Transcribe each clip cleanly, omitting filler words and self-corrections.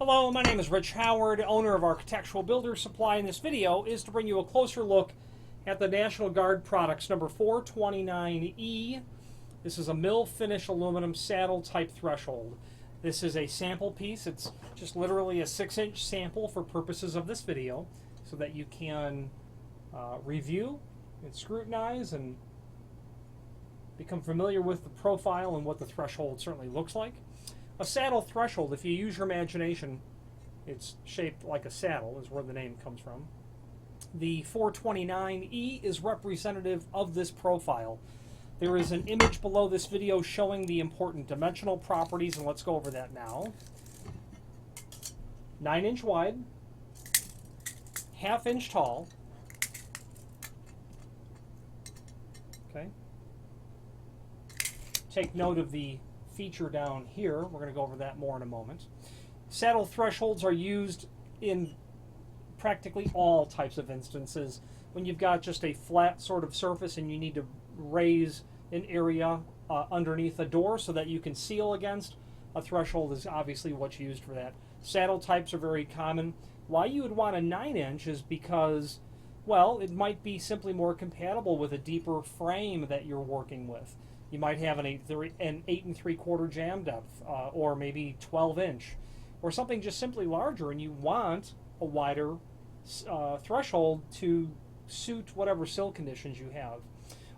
Hello, my name is Rich Howard, owner of Architectural Builder Supply, and this video is to bring you a closer look at the National Guard products number 429E. This is a mill finish aluminum saddle type threshold. This is a sample piece. It's just literally a 6-inch sample for purposes of this video so that you can review and scrutinize and become familiar with the profile and what the threshold certainly looks like. A saddle threshold, if you use your imagination, it's shaped like a saddle, is where the name comes from. The 429E is representative of this profile. There is an image below this video showing the important dimensional properties, and let's go over that now. 9-inch wide, 1/2 inch tall. Okay. Take note of the feature down here. We're going to go over that more in a moment. Saddle thresholds are used in practically all types of instances. When you've got just a flat sort of surface and you need to raise an area underneath a door so that you can seal against, a threshold is obviously what's used for that. Saddle types are very common. Why you would want a 9-inch is because, well, it might be simply more compatible with a deeper frame that you're working with. You might have an 8 3/4 jam depth, or maybe 12-inch, or something just simply larger, and you want a wider threshold to suit whatever sill conditions you have.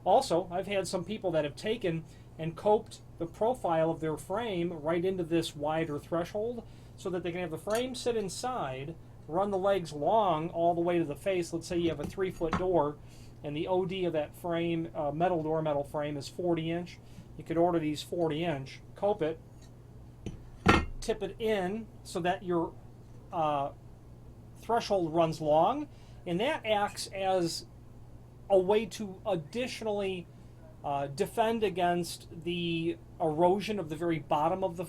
Also, I've had some people that have taken and coped the profile of their frame right into this wider threshold so that they can have the frame sit inside, run the legs long all the way to the face. Let's say you have a 3-foot door, and the OD of that frame, metal frame, is 40-inch. You could order these 40-inch, cope it, tip it in so that your threshold runs long, and that acts as a way to additionally defend against the erosion of the very bottom of the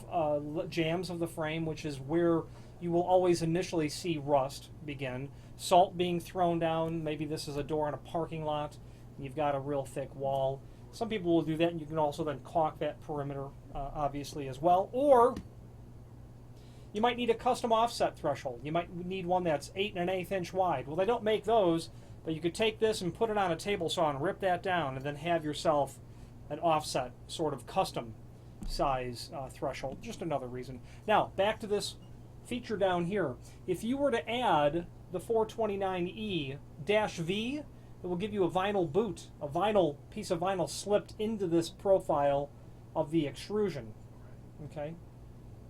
jambs of the frame, which is where you will always initially see rust begin. Salt being thrown down, maybe this is a door in a parking lot, and you've got a real thick wall. Some people will do that, and you can also then caulk that perimeter, obviously, as well. Or you might need a custom offset threshold. You might need one that's 8 1/8 inch wide. Well, they don't make those, but you could take this and put it on a table saw and rip that down, and then have yourself an offset sort of custom size threshold. Just another reason. Now, back to this feature down here. If you were to add the 429E-V, it will give you a vinyl boot, a piece of vinyl slipped into this profile of the extrusion. Okay,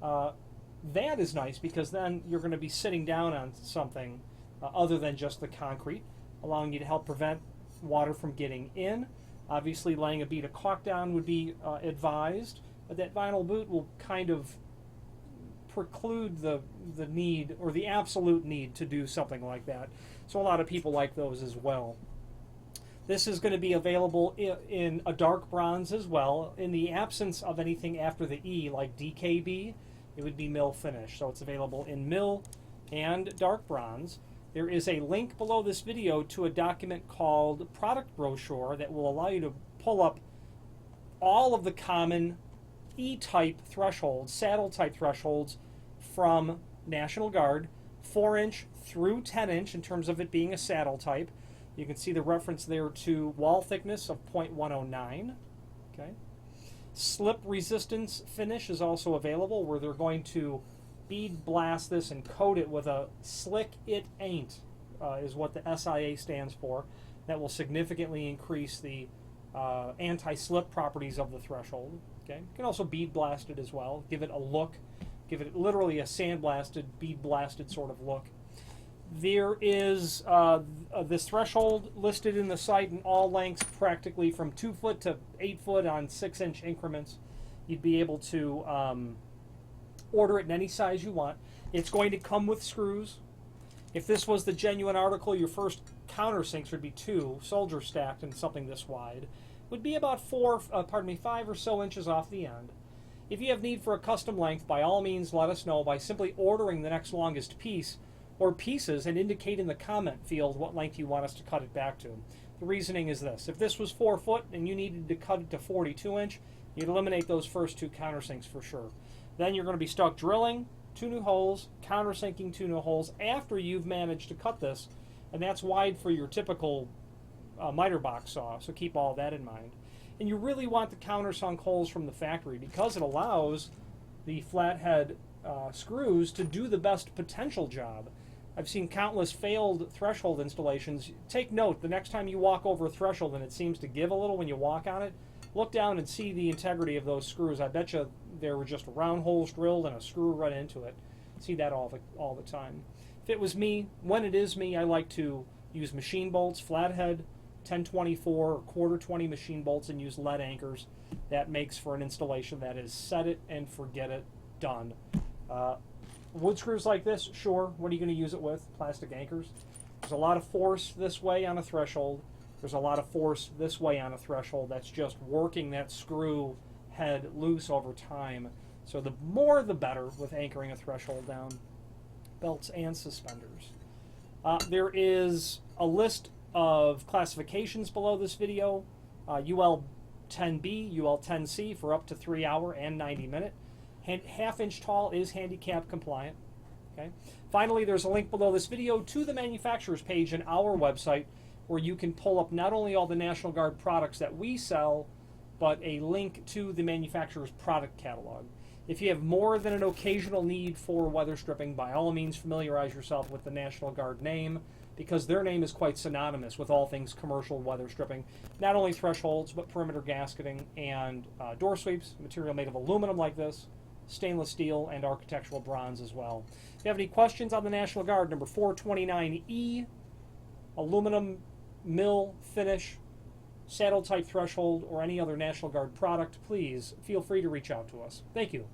that is nice because then you're going to be sitting down on something other than just the concrete, allowing you to help prevent water from getting in. Obviously, laying a bead of caulk down would be advised, but that vinyl boot will kind of preclude the need, or the absolute need, to do something like that. So a lot of people like those as well. This is going to be available in a dark bronze as well. In the absence of anything after the E, like DKB, it would be mill finish. So it's available in mill and dark bronze. There is a link below this video to a document called Product Brochure that will allow you to pull up all of the common E-type thresholds, saddle-type thresholds from National Guard, 4-inch through 10-inch in terms of it being a saddle type. You can see the reference there to wall thickness of 0.109. Okay. Slip resistance finish is also available, where they're going to bead blast this and coat it with a Slick It Ain't, is what the SIA stands for. That will significantly increase the anti-slip properties of the threshold. Okay. You can also bead blast it as well, give it a look, give it literally a sandblasted, bead blasted sort of look. There is this threshold listed in the site in all lengths, practically from 2 foot to 8 foot on 6-inch increments. You'd be able to order it in any size you want. It's going to come with screws. If this was the genuine article, your first countersinks would be 2, soldier stacked, and something this wide. Would be about 5 or so inches off the end. If you have need for a custom length, by all means let us know by simply ordering the next longest piece or pieces and indicate in the comment field what length you want us to cut it back to. The reasoning is this: if this was 4 foot and you needed to cut it to 42 inch, you'd eliminate those first 2 countersinks for sure. Then you're going to be stuck drilling, 2 new holes, countersinking 2 new holes after you've managed to cut this, and that's wide for your typical miter box saw, so keep all that in mind. And you really want the countersunk holes from the factory because it allows the flathead screws to do the best potential job. I've seen countless failed threshold installations. Take note, the next time you walk over a threshold and it seems to give a little when you walk on it, look down and see the integrity of those screws. I bet you there were just round holes drilled and a screw run into it. See that all the time. If it was me, when it is me, I like to use machine bolts, flathead, 1024 or quarter 20 machine bolts, and use lead anchors. That makes for an installation that is set it and forget it, done. Wood screws like this, sure. What are you going to use it with? Plastic anchors. There's a lot of force this way on a threshold. There's a lot of force this way on a threshold. That's just working that screw head loose over time. So the more the better with anchoring a threshold down. Belts and suspenders. There is a list of classifications below this video. UL 10B, UL 10C for up to 3 hour and 90 minute. Half-inch tall is handicap compliant. Okay. Finally, there's a link below this video to the manufacturer's page on our website where you can pull up not only all the National Guard products that we sell, but a link to the manufacturer's product catalog. If you have more than an occasional need for weather stripping, by all means familiarize yourself with the National Guard name, because their name is quite synonymous with all things commercial weather stripping. Not only thresholds, but perimeter gasketing and door sweeps, material made of aluminum like this, stainless steel, and architectural bronze as well. If you have any questions on the National Guard, number 429E, aluminum mill finish, saddle type threshold, or any other National Guard product, please feel free to reach out to us. Thank you.